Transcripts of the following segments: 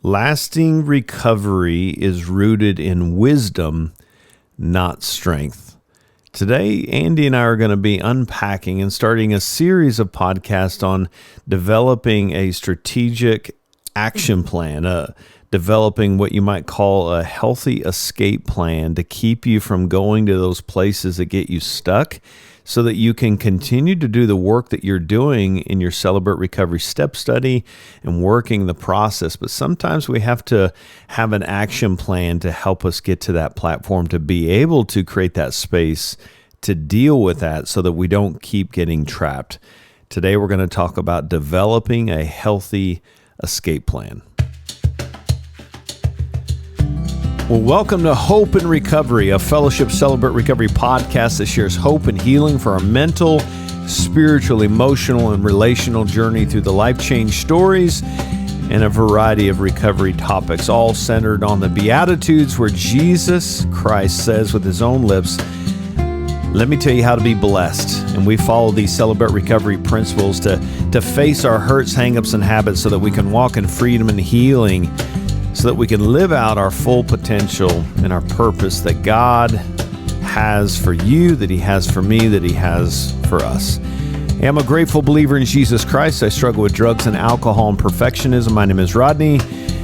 Lasting recovery is rooted in wisdom, not strength. Today, Andy and I are going to be unpacking and starting a series of podcasts on developing a strategic action plan, developing what you might call a healthy escape plan to keep you from going to those places that get you stuck, so that you can continue to do the work that you're doing in your Celebrate Recovery Step Study and working the process. But sometimes we have to have an action plan to help us get to that platform, to be able to create that space to deal with that so that we don't keep getting trapped. Today, we're going to talk about developing a healthy escape plan. Well, welcome to Hope and Recovery, a Fellowship Celebrate Recovery podcast that shares hope and healing for our mental, spiritual, emotional, and relational journey through the life change stories and a variety of recovery topics, all centered on the Beatitudes, where Jesus Christ says with his own lips, "Let me tell you how to be blessed." And we follow these Celebrate Recovery principles to face our hurts, hangups, and habits so that we can walk in freedom and healing, so that we can live out our full potential and our purpose that God has for you, that he has for me, that he has for us. Hey, I'm a grateful believer in Jesus Christ. I struggle with drugs and alcohol and perfectionism. My name is Rodney,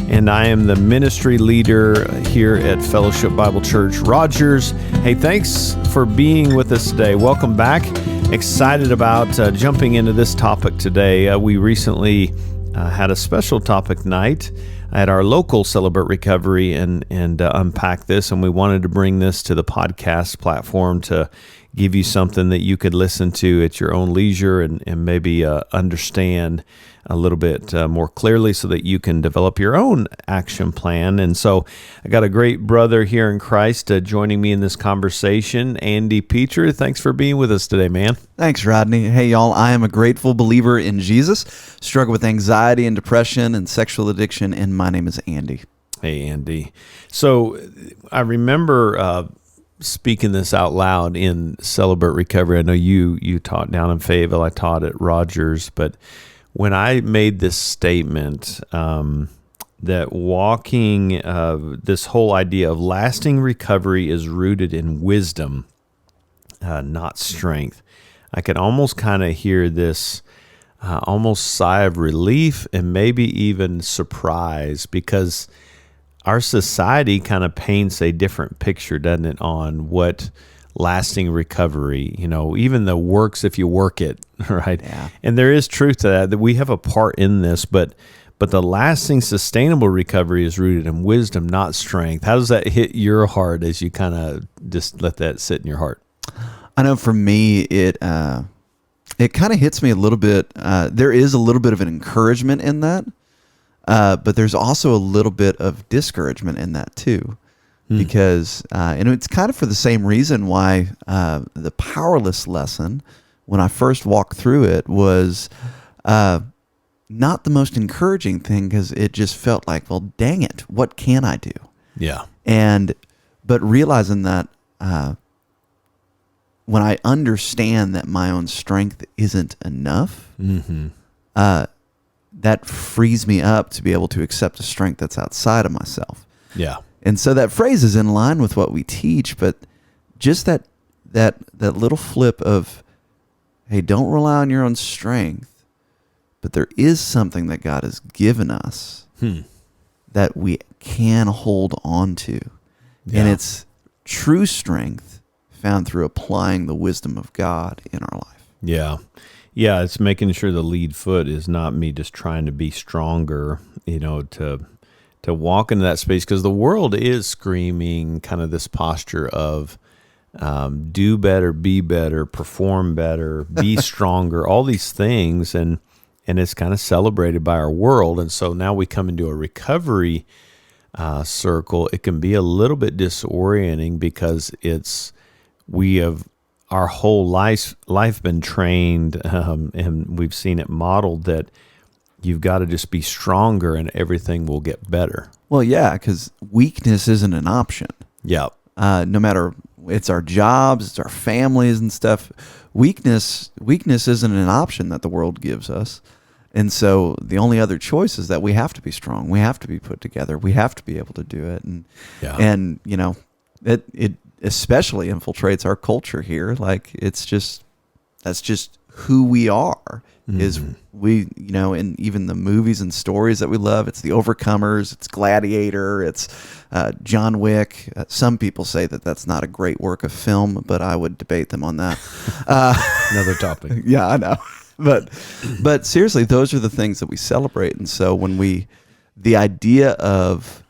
and I am the ministry leader here at Fellowship Bible Church Rogers. Hey, thanks for being with us today. Welcome back. Excited about jumping into this topic today. We recently had a special topic night at our local Celebrate Recovery and unpack this, and we wanted to bring this to the podcast platform to give you something that you could listen to at your own leisure and maybe understand a little bit more clearly so that you can develop your own action plan. And so I got a great brother here in Christ joining me in this conversation, Andy Peter. Thanks for being with us today, man. Thanks, Rodney. Hey, y'all, I am a grateful believer in Jesus, struggle with anxiety and depression and sexual addiction, and my name is Andy. Hey, Andy. So I remember speaking this out loud in Celebrate Recovery. I know you taught down in Fayetteville. I taught at Rogers, but when I made this statement that walking, this whole idea of lasting recovery is rooted in wisdom, not strength, I could almost kind of hear this almost sigh of relief and maybe even surprise, because our society kind of paints a different picture, doesn't it, on what lasting recovery, even the works if you work it, right? Yeah. And there is truth to that we have a part in this, but the lasting sustainable recovery is rooted in wisdom, not strength. How does that hit your heart as you kind of just let that sit in your heart? I know for me, it kind of hits me a little bit. There is a little bit of an encouragement in that, but there's also a little bit of discouragement in that too. Because, and it's kind of for the same reason why the powerless lesson, when I first walked through it, was not the most encouraging thing, because it just felt like, well, dang it, what can I do? Yeah. But realizing that when I understand that my own strength isn't enough, that frees me up to be able to accept a strength that's outside of myself. Yeah. And so that phrase is in line with what we teach, but just that little flip of, hey, don't rely on your own strength, but there is something that God has given us that we can hold on to. Yeah. And it's true strength found through applying the wisdom of God in our life. Yeah. Yeah, it's making sure the lead foot is not me just trying to be stronger, to walk into that space, because the world is screaming kind of this posture of do better, be better, perform better, be stronger, all these things, and it's kind of celebrated by our world. And so now we come into a recovery circle. It can be a little bit disorienting, because we have our whole life been trained, and we've seen it modeled that you've got to just be stronger and everything will get better. Well, yeah, because weakness isn't an option. Yeah. No matter, it's our jobs, it's our families and stuff. Weakness isn't an option that the world gives us. And so the only other choice is that we have to be strong. We have to be put together. We have to be able to do it. And you know, it especially infiltrates our culture here. Like that's just who we are. Is we, you know, in even the movies and stories that we love, it's the overcomers, it's Gladiator, it's John Wick. Some people say that that's not a great work of film, but I would debate them on that. Another topic. Yeah, I know. But seriously, those are the things that we celebrate. And so when the idea of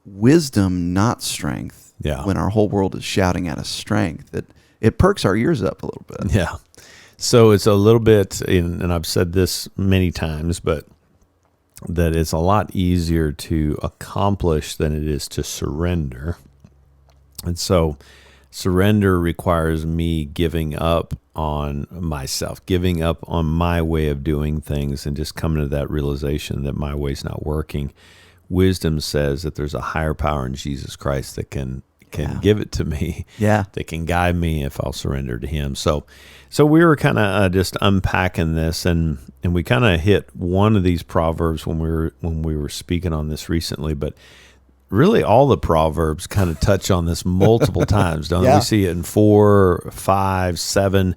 wisdom, not strength, when our whole world is shouting at us strength, it perks our ears up a little bit. Yeah. So it's a little bit, and I've said this many times, but that it's a lot easier to accomplish than it is to surrender. And so surrender requires me giving up on myself, giving up on my way of doing things, and just coming to that realization that my way's not working. Wisdom says that there's a higher power in Jesus Christ that can give it to me, that can guide me if I'll surrender to him. So we were kind of just unpacking this, and we kind of hit one of these proverbs when we were speaking on this recently, but really all the proverbs kind of touch on this multiple times, don't we? See it in 4, 5, 7.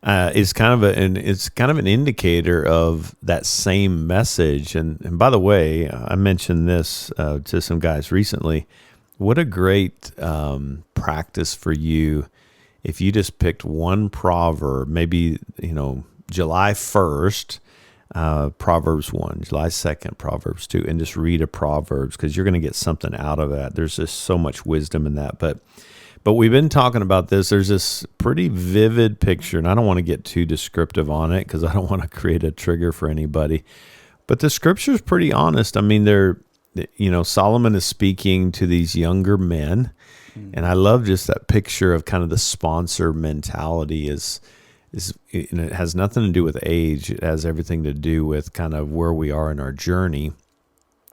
It's kind of an indicator of that same message. And by the way, I mentioned this to some guys recently. What a great practice for you if you just picked one proverb, maybe, you know, July 1st, Proverbs 1, July 2nd, Proverbs 2, and just read a Proverbs, because you're going to get something out of that. There's just so much wisdom in that. But we've been talking about this. There's this pretty vivid picture, and I don't want to get too descriptive on it because I don't want to create a trigger for anybody. But the scripture's pretty honest. I mean, Solomon is speaking to these younger men, and I love just that picture of kind of the sponsor mentality is it has nothing to do with age. It has everything to do with kind of where we are in our journey.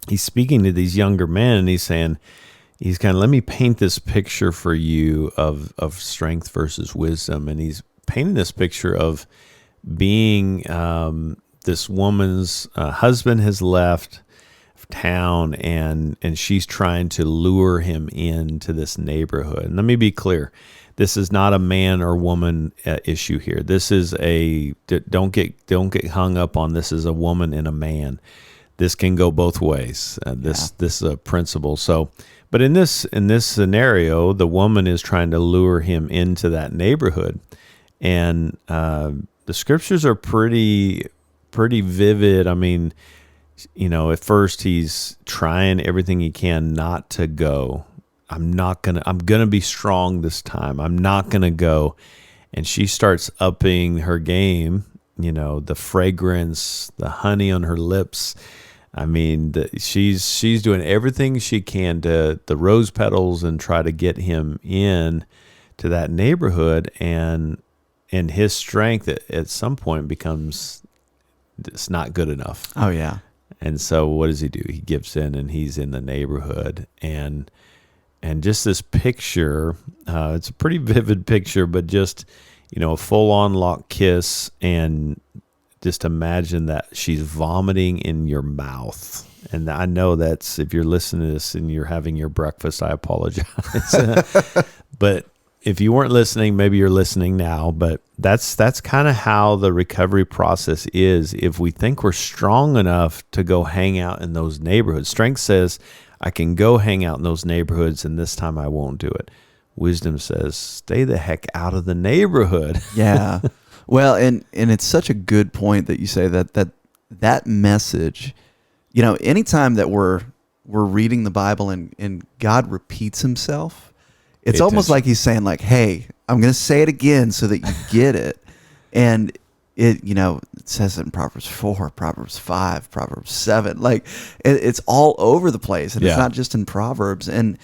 He's speaking to these younger men, and he's kind of, let me paint this picture for you of strength versus wisdom. And he's painting this picture of being this woman's husband has left town, and she's trying to lure him into this neighborhood. And let me be clear. This is not a man or woman issue here. This is don't get hung up on this is a woman and a man. This can go both ways. This is a principle. So, but in this scenario, the woman is trying to lure him into that neighborhood, and the scriptures are pretty vivid. I mean, you know, at first he's trying everything he can not to go. I'm gonna be strong this time. I'm not gonna go. And she starts upping her game, you know, the fragrance, the honey on her lips. I mean, she's doing everything she can to the rose petals and try to get him in to that neighborhood. And his strength at some point becomes, it's not good enough. Oh yeah. And so what does he do? He gives in, and he's in the neighborhood, and just this picture, it's a pretty vivid picture, but just, you know, a full-on lock kiss, and just imagine that she's vomiting in your mouth. And I know that's, if you're listening to this and you're having your breakfast, I apologize. But if you weren't listening, maybe you're listening now. But that's kind of how the recovery process is. If we think we're strong enough to go hang out in those neighborhoods, strength says, I can go hang out in those neighborhoods, and this time I won't do it. Wisdom says, stay the heck out of the neighborhood. Yeah. Well, and it's such a good point that you say that message, you know, anytime that we're reading the Bible and God repeats himself, it's almost like he's saying, like, hey, I'm going to say it again so that you get it. And it, you know, it says it in Proverbs 4, Proverbs 5, Proverbs 7. Like, it's all over the place. And it's not just in Proverbs. And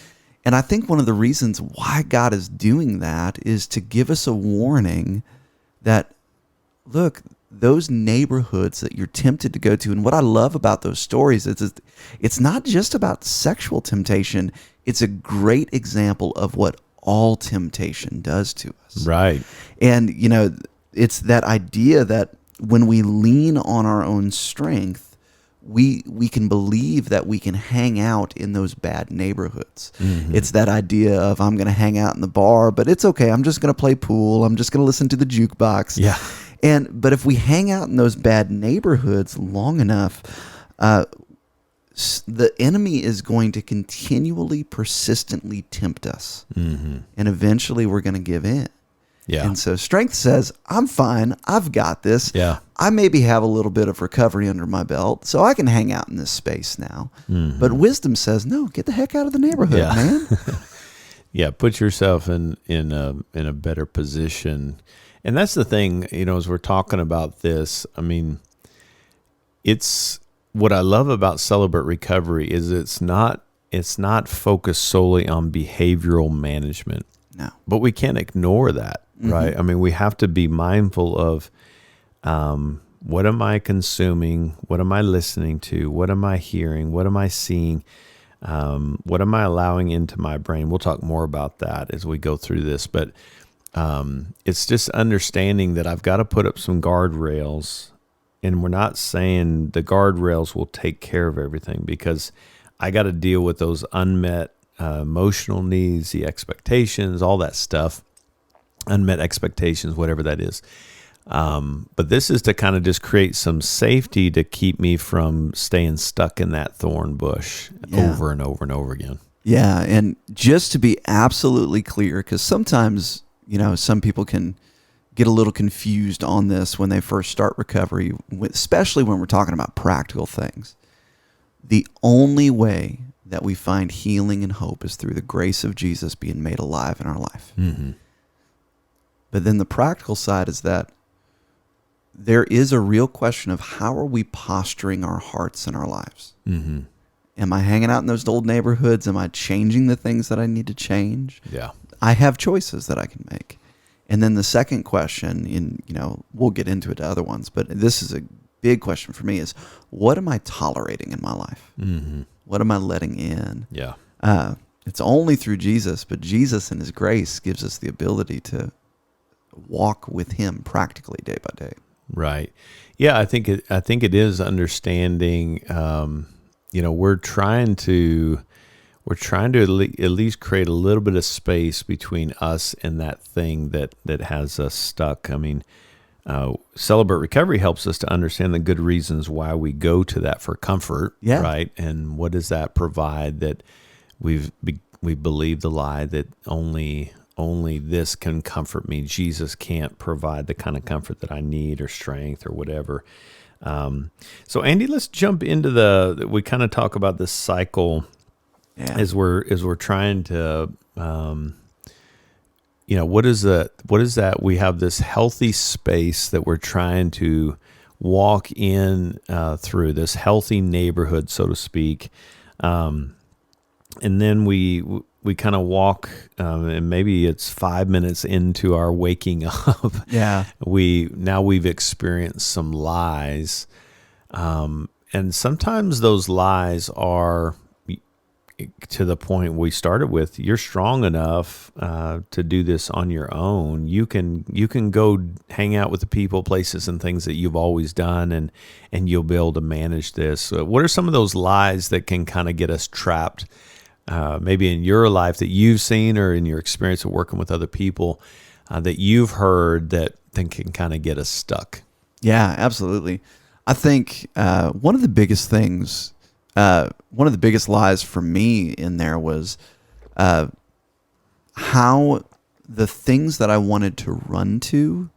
I think one of the reasons why God is doing that is to give us a warning that, look, those neighborhoods that you're tempted to go to, and what I love about those stories is it's not just about sexual temptation. It's a great example of what all temptation does to us. Right. And, you know, it's that idea that when we lean on our own strength, we can believe that we can hang out in those bad neighborhoods. Mm-hmm. It's that idea of, I'm going to hang out in the bar, but it's okay. I'm just going to play pool. I'm just going to listen to the jukebox. Yeah. But if we hang out in those bad neighborhoods long enough, the enemy is going to continually, persistently tempt us. Mm-hmm. And eventually we're going to give in. Yeah. And so strength says, I'm fine. I've got this. Yeah. I maybe have a little bit of recovery under my belt, so I can hang out in this space now. Mm-hmm. But wisdom says, no, get the heck out of the neighborhood, man. Yeah. Put yourself in a better position. And that's the thing, as we're talking about this, I mean, it's what I love about Celebrate Recovery is it's not focused solely on behavioral management. No. But we can't ignore that, right? I mean, we have to be mindful of what am I consuming? What am I listening to? What am I hearing? What am I seeing? What am I allowing into my brain? We'll talk more about that as we go through this. But it's just understanding that I've got to put up some guardrails. And we're not saying the guardrails will take care of everything, because I got to deal with those unmet emotional needs, the expectations, all that stuff, unmet expectations, whatever that is. But this is to kind of just create some safety to keep me from staying stuck in that thorn bush over and over and over again. Yeah. And just to be absolutely clear, because sometimes, some people can get a little confused on this when they first start recovery, especially when we're talking about practical things. The only way that we find healing and hope is through the grace of Jesus being made alive in our life. Mm-hmm. But then the practical side is that there is a real question of, how are we posturing our hearts and our lives? Mm-hmm. Am I hanging out in those old neighborhoods? Am I changing the things that I need to change? Yeah. I have choices that I can make. And then the second question, we'll get into it to other ones, but this is a big question for me, is what am I tolerating in my life? Mm-hmm. What am I letting in? Yeah. It's only through Jesus, but Jesus and his grace gives us the ability to walk with him practically day by day. Right. Yeah, I think it is understanding. We're trying to at least create a little bit of space between us and that thing that has us stuck. I mean, Celebrate Recovery helps us to understand the good reasons why we go to that for comfort. Yeah. Right. And what does that provide? That we believe the lie that only this can comfort me. Jesus can't provide the kind of comfort that I need, or strength, or whatever. So Andy, let's jump into we kind of talk about this cycle as we're trying to, what is that? We have this healthy space that we're trying to walk in through, this healthy neighborhood, so to speak. And then we kind of walk, and maybe it's 5 minutes into our waking up. Yeah. We've experienced some lies. And sometimes those lies are to the point we started with. You're strong enough to do this on your own. You can go hang out with the people, places, and things that you've always done, and you'll be able to manage this. What are some of those lies that can kind of get us trapped? Maybe in your life that you've seen, or in your experience of working with other people that you've heard that can kind of get us stuck? Yeah, absolutely. I think one of the biggest things, one of the biggest lies for me in there was how the things that I wanted to run to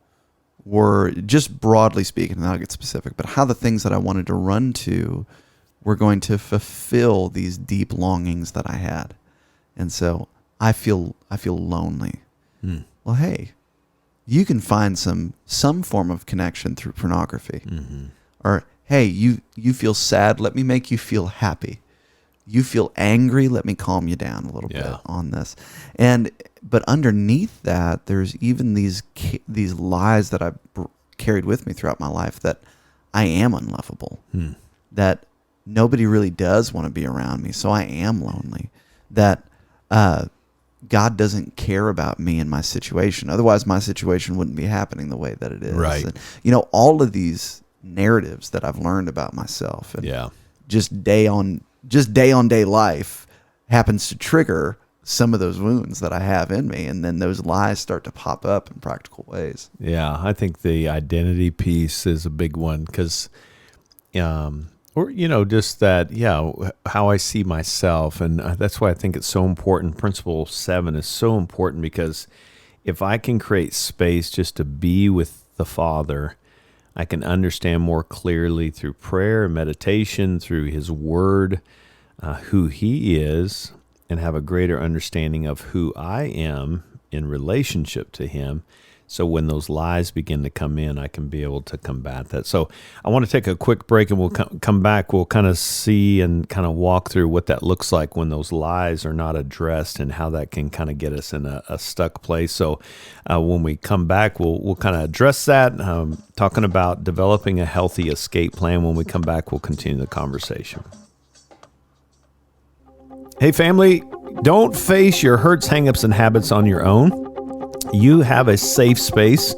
were, just broadly speaking, and I'll get specific, but how the things that I wanted to run to were going to fulfill these deep longings that I had. And so I feel lonely. Well, hey, you can find some form of connection through pornography. Mm-hmm. Or, hey, you feel sad, let me make you feel happy. You feel angry, let me calm you down a little bit on this. But underneath that, there's even these lies that I've carried with me throughout my life, that I am unlovable. That nobody really does want to be around me, so I am lonely. That God doesn't care about me and my situation. Otherwise, my situation wouldn't be happening the way that it is. Right. And, you know, all of these narratives that I've learned about myself, and Yeah. just day on day life happens to trigger some of those wounds that I have in me, and then those lies start to pop up in practical ways. Yeah, I think the identity piece is a big one because, or just that, how I see myself, and that's why I think it's so important. Principle 7 is so important because if I can create space just to be with the Father, I can understand more clearly through prayer and meditation, through His Word, who He is, and have a greater understanding of who I am in relationship to Him. So when those lies begin to come in, I can be able to combat that. So I want to take a quick break, and we'll come back. We'll kind of see and kind of walk through what that looks like when those lies are not addressed and how that can kind of get us in a stuck place. So when we come back, we'll kind of address that, talking about developing a healthy escape plan. When we come back, we'll continue the conversation. Hey, family, don't face your hurts, hangups, and habits on your own. You have a safe space.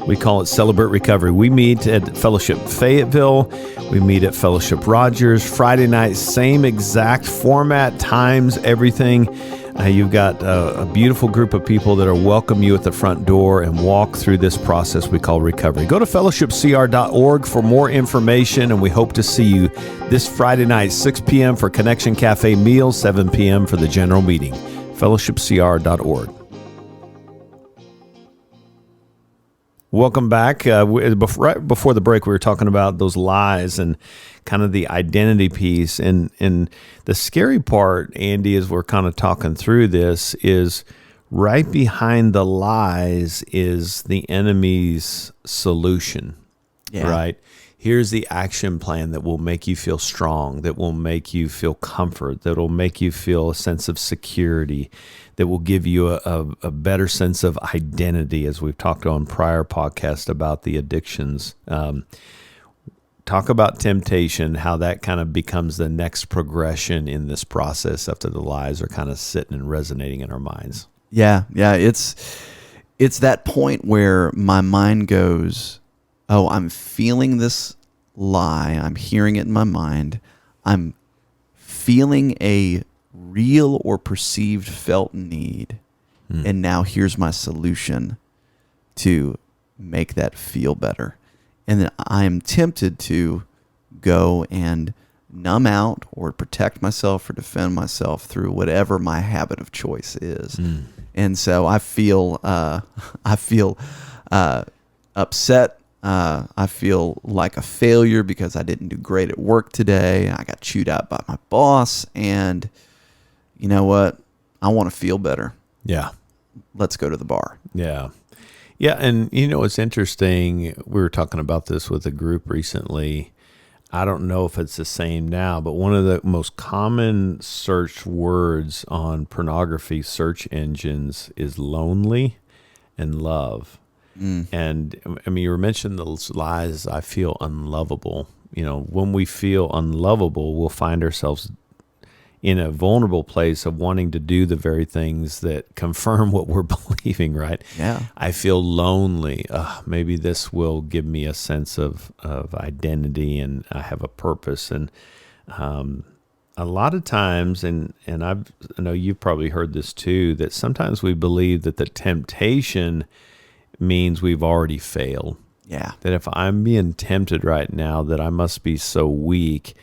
We call it Celebrate Recovery. We meet at Fellowship Fayetteville. We meet at Fellowship Rogers. Friday night, same exact format, times, everything. You've got a beautiful group of people that will welcome you at the front door and walk through this process we call recovery. Go to fellowshipcr.org for more information, and we hope to see you this Friday night, 6 p.m. for Connection Cafe meals, 7 p.m. for the general meeting. fellowshipcr.org. Welcome back. Right before the break, we were talking about those lies and kind of the identity piece. And the scary part, Andy, as we're kind of talking through this, is right behind the lies is the enemy's solution, right? Here's the action plan that will make you feel strong, that will make you feel comfort, that will make you feel a sense of security, that will give you a better sense of identity, as we've talked on prior podcasts about the addictions. Talk about temptation, how that kind of becomes the next progression in this process after the lies are kind of sitting and resonating in our minds. Yeah. It's that point where my mind goes, oh, I'm feeling this lie. I'm hearing it in my mind. I'm feeling a real or perceived felt need. And now here's my solution to make that feel better. And then I am tempted to go and numb out or protect myself or defend myself through whatever my habit of choice is. And so I feel upset. I feel like a failure because I didn't do great at work today. I got chewed out by my boss, and you know what? I want to feel better. Yeah. Let's go to the bar. Yeah. Yeah. And it's interesting. We were talking about this with a group recently. I don't know if it's the same now, but one of the most common search words on pornography search engines is lonely and love. And I mean, you were mentioning those lies, I feel unlovable. When we feel unlovable, we'll find ourselves in a vulnerable place of wanting to do the very things that confirm what we're believing, right? Yeah. I feel lonely. Maybe this will give me a sense of identity, and I have a purpose. And a lot of times, and I know you've probably heard this too, that sometimes we believe that the temptation means we've already failed. Yeah. That if I'm being tempted right now, that I must be so weak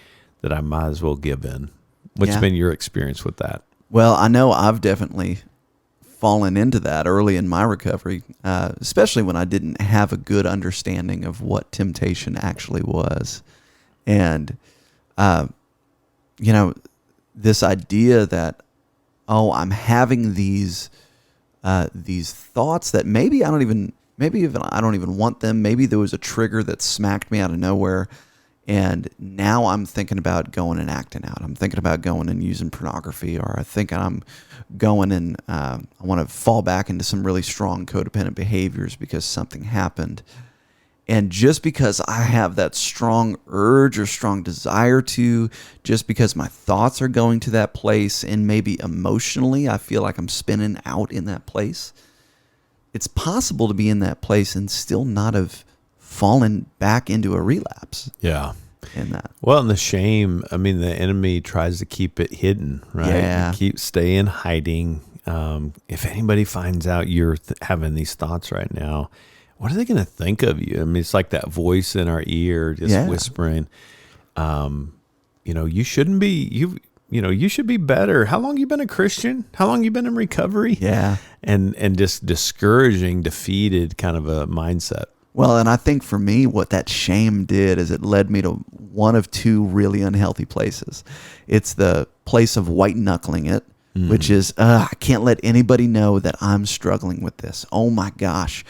that I might as well give in. What's been your experience with that? Well, I know I've definitely fallen into that early in my recovery, especially when I didn't have a good understanding of what temptation actually was. And, this idea that, I'm having these thoughts that maybe I don't even want them. Maybe there was a trigger that smacked me out of nowhere. And now I'm thinking about going and acting out. I'm thinking about going and using pornography, or I think I'm going and I want to fall back into some really strong codependent behaviors because something happened. And just because I have that strong urge or strong desire to, just because my thoughts are going to that place, and maybe emotionally I feel like I'm spinning out in that place, it's possible to be in that place and still not have fallen back into a relapse. Yeah. In that. Well, and the shame, I mean, the enemy tries to keep it hidden, right? Yeah. Stay in hiding. If anybody finds out you're having these thoughts right now, what are they going to think of you? I mean, it's like that voice in our ear just whispering, you shouldn't be, you should be better. How long you been a Christian? How long you been in recovery? Yeah. And just discouraging, defeated kind of a mindset. Well, and I think for me, what that shame did is it led me to one of two really unhealthy places. It's the place of white knuckling it, which is, I can't let anybody know that I'm struggling with this. Oh my gosh.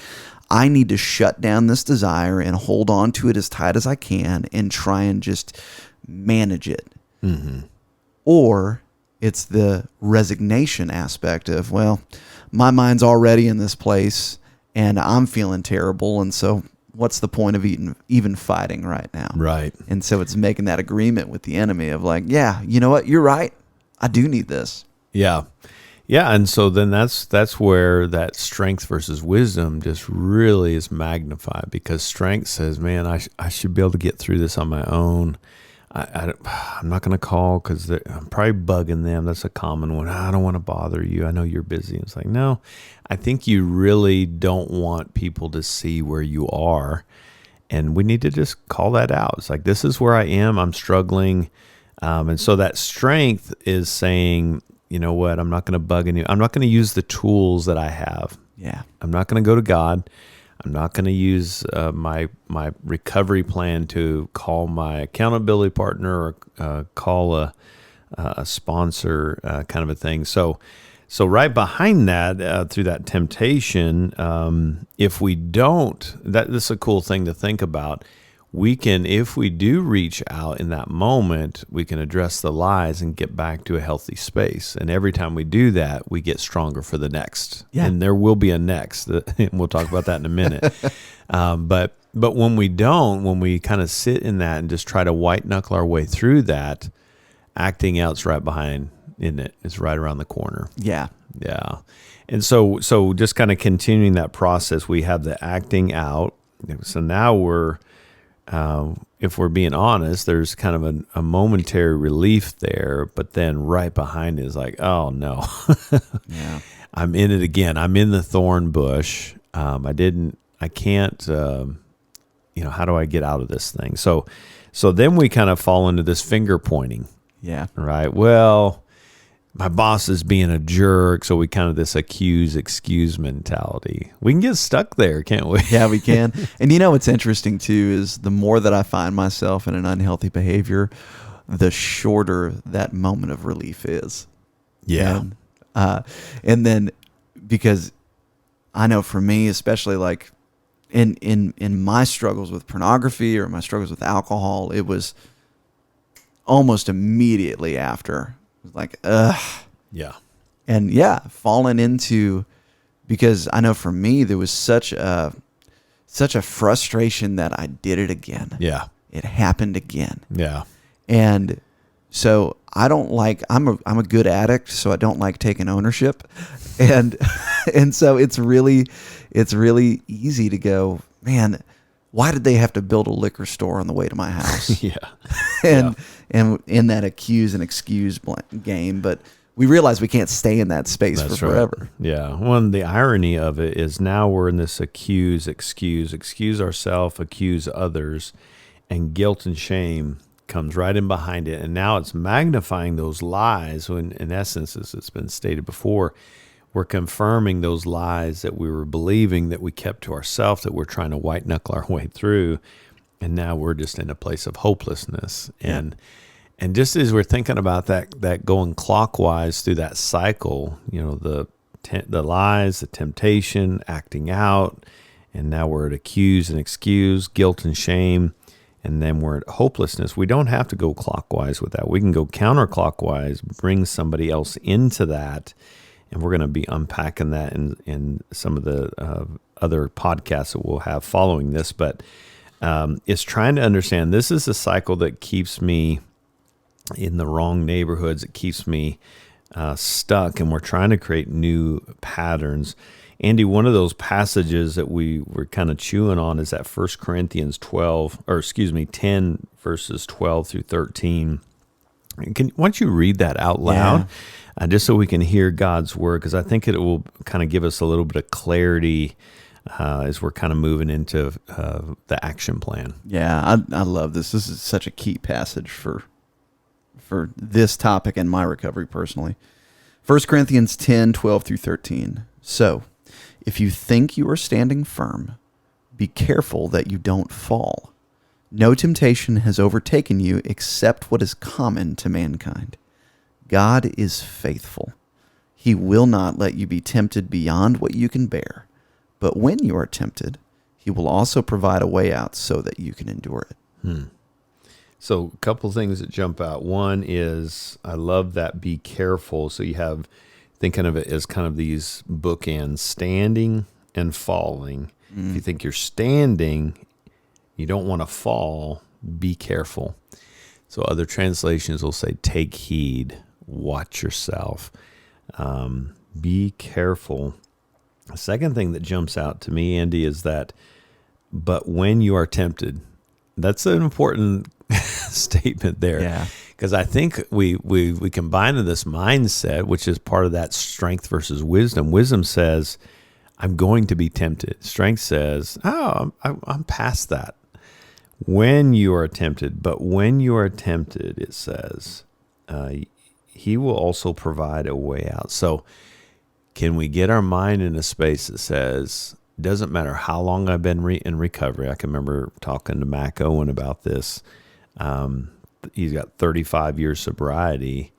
I need to shut down this desire and hold on to it as tight as I can and try and just manage it. Mm-hmm. Or it's the resignation aspect of, well, my mind's already in this place and I'm feeling terrible. And so what's the point of even fighting right now? Right. And so it's making that agreement with the enemy of like, yeah, you know what? You're right. I do need this. Yeah. Yeah, and so then that's where that strength versus wisdom just really is magnified, because strength says, man, I should be able to get through this on my own. I'm not going to call because I'm probably bugging them. That's a common one. I don't want to bother you. I know you're busy. It's like, no, I think you really don't want people to see where you are, and we need to just call that out. It's like, this is where I am. I'm struggling, and so that strength is saying, you know what? I'm not going to bug you. I'm not going to use the tools that I have. Yeah. I'm not going to go to God. I'm not going to use my recovery plan to call my accountability partner or call a sponsor, kind of a thing. So right behind that, through that temptation, if we don't, this is a cool thing to think about. We can, if we do reach out in that moment, we can address the lies and get back to a healthy space. And every time we do that, we get stronger for the next. Yeah. And there will be a next. And we'll talk about that in a minute. But when we don't, when we kind of sit in that and just try to white knuckle our way through that, acting out's right behind, isn't it? It's right around the corner. Yeah. Yeah. And so just kind of continuing that process, we have the acting out. So now if we're being honest, there's kind of a momentary relief there, but then right behind it is like, oh no, Yeah. I'm in it again. I'm in the thorn bush. I can't, how do I get out of this thing? So then we kind of fall into this finger pointing. Yeah. Right. Well, my boss is being a jerk. So we kind of this excuse mentality. We can get stuck there, can't we? Yeah, we can. And what's interesting too is the more that I find myself in an unhealthy behavior, the shorter that moment of relief is. Yeah. And then because I know for me, especially like in my struggles with pornography or my struggles with alcohol, it was almost immediately after. It was like, ugh. Yeah. And falling into, because I know for me, there was such a frustration that I did it again. Yeah. It happened again. Yeah. And so I'm a good addict, so I don't like taking ownership. And so it's really easy to go, man, why did they have to build a liquor store on the way to my house? Yeah. And in that accuse and excuse game, but we realize we can't stay in that space for forever. Right. Yeah. Well, the irony of it is now we're in this excuse ourselves, accuse others, and guilt and shame comes right in behind it. And now it's magnifying those lies when, in essence, as it's been stated before, we're confirming those lies that we were believing that we kept to ourselves, that we're trying to white knuckle our way through. And now we're just in a place of hopelessness. And just as we're thinking about that going clockwise through that cycle, the lies, the temptation, acting out, and now we're at accuse and excuse, guilt and shame, and then we're at hopelessness. We don't have to go clockwise with that. We can go counterclockwise, bring somebody else into that, and we're going to be unpacking that in some of the other podcasts that we'll have following this, but it's trying to understand this is a cycle that keeps me in the wrong neighborhoods. It keeps me stuck, and we're trying to create new patterns. Andy, one of those passages that we were kind of chewing on is that 1 Corinthians 10, verses 12 through 13. Why don't you read that out loud, just so we can hear God's word, because I think it will kind of give us a little bit of clarity as we're kind of moving into the action plan. Yeah, I love this. This is such a key passage for this topic and my recovery personally. 1 Corinthians 10, 12 through 13. So, if you think you are standing firm, be careful that you don't fall. No temptation has overtaken you except what is common to mankind. God is faithful. He will not let you be tempted beyond what you can bear. But when you are tempted, he will also provide a way out so that you can endure it. So a couple things that jump out. One is, I love that be careful. So you have, thinking of it as kind of these bookends, standing and falling. If you think you're standing, you don't want to fall, be careful. So other translations will say, take heed, watch yourself, be careful. The second thing that jumps out to me, Andy, is that, but when you are tempted, that's an important statement there. Yeah. Because I think we combine in this mindset, which is part of that strength versus wisdom. Wisdom says, I'm going to be tempted. Strength says, I'm past that. When you are tempted, but when you are tempted, it says, he will also provide a way out. So can we get our mind in a space that says, doesn't matter how long I've been in recovery. I can remember talking to Mac Owen about this. He's got 35 years sobriety,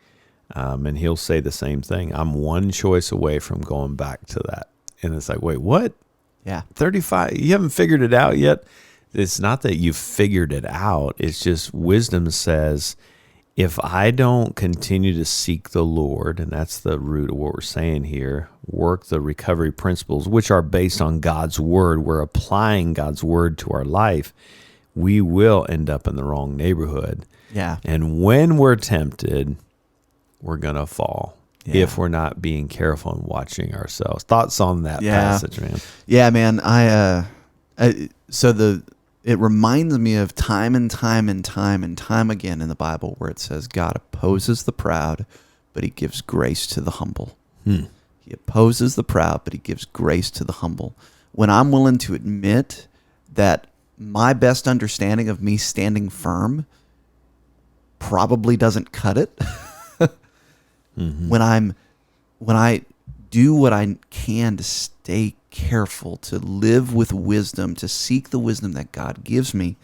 and he'll say the same thing. I'm one choice away from going back to that. And it's like, wait, what? Yeah. 35? You haven't figured it out yet? It's not that you've figured it out. It's just wisdom says, if I don't continue to seek the Lord, and that's the root of what we're saying here, work the recovery principles, which are based on God's word, we're applying God's word to our life, we will end up in the wrong neighborhood. Yeah. And when we're tempted, we're going to fall if we're not being careful and watching ourselves. Thoughts on that passage, man? Yeah, man. It reminds me of time and time again in the Bible where it says God opposes the proud, but he gives grace to the humble. He opposes the proud, but he gives grace to the humble. When I'm willing to admit that my best understanding of me standing firm probably doesn't cut it, when I do what I can to stay careful, to live with wisdom, to seek the wisdom that God gives me,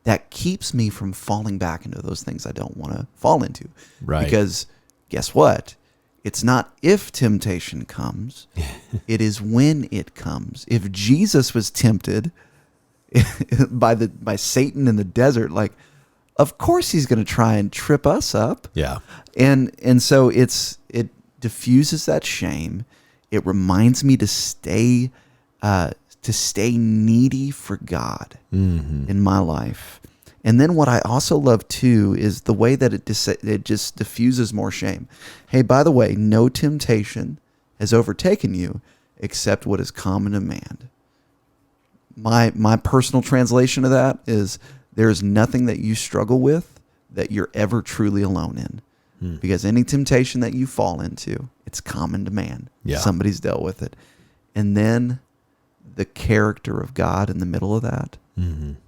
that keeps me from falling back into those things I don't want to fall into. Right. Because guess what? It's not if temptation comes, it is when it comes. If Jesus was tempted by Satan in the desert, like, of course he's going to try and trip us up. Yeah. And so it diffuses that shame. It reminds me to stay needy for God in my life. And then what I also love too is the way that it just diffuses more shame. Hey, by the way, no temptation has overtaken you except what is common to man. My personal translation of that is, there is nothing that you struggle with that you're ever truly alone in. Because any temptation that you fall into, it's common to man. Yeah. Somebody's dealt with it. And then the character of God in the middle of that,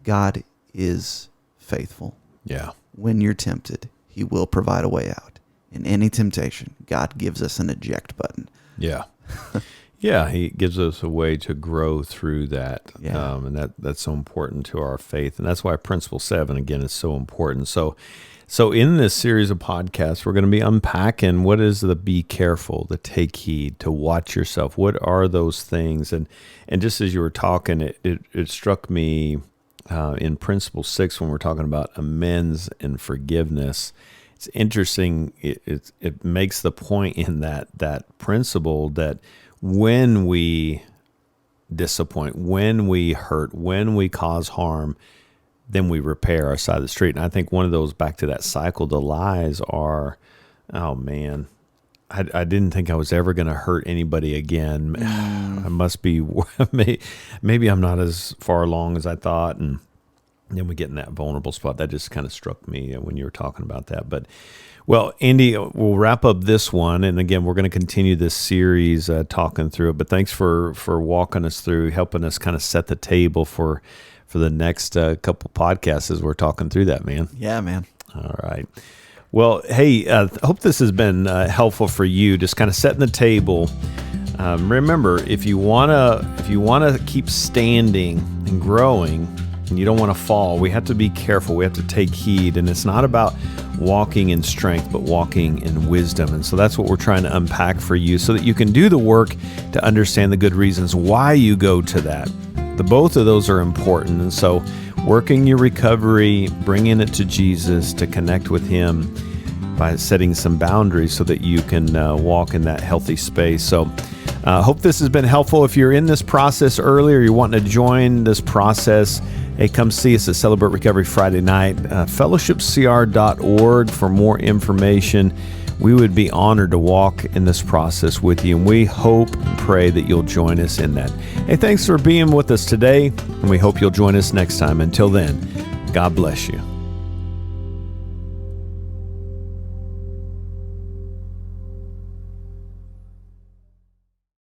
God is faithful. Yeah. When you're tempted, he will provide a way out. In any temptation, God gives us an eject button. Yeah. Yeah, he gives us a way to grow through that. Yeah. And that's so important to our faith. And that's why Principle 7, again, is so important. So in this series of podcasts, we're going to be unpacking what is the be careful, the take heed, to watch yourself. What are those things? And just as you were talking, it struck me in Principle 6 when we're talking about amends and forgiveness. It's interesting. It makes the point in that principle that when we disappoint, when we hurt, when we cause harm, then we repair our side of the street. And I think one of those, back to that cycle, the lies are, oh man, I didn't think I was ever going to hurt anybody again. I must be, maybe I'm not as far along as I thought. And then we get in that vulnerable spot. That just kind of struck me when you were talking about that. But, well, Andy, we'll wrap up this one. And again, we're going to continue this series talking through it. But thanks for walking us through, helping us kind of set the table for the next couple podcasts as we're talking through that, man. Yeah, man. All right. Well, hey, hope this has been helpful for you, just kind of setting the table. Remember, if you wanna keep standing and growing, and you don't want to fall, we have to be careful. We have to take heed, and it's not about walking in strength, but walking in wisdom. And so that's what we're trying to unpack for you, so that you can do the work to understand the good reasons why you go to that. Both of those are important. And so working your recovery, bringing it to Jesus to connect with Him by setting some boundaries so that you can walk in that healthy space. So hope this has been helpful. If you're in this process early, or you're wanting to join this process, hey, come see us at Celebrate Recovery Friday night, fellowshipcr.org for more information. We would be honored to walk in this process with you, and we hope and pray that you'll join us in that. Hey, thanks for being with us today, and we hope you'll join us next time. Until then, God bless you.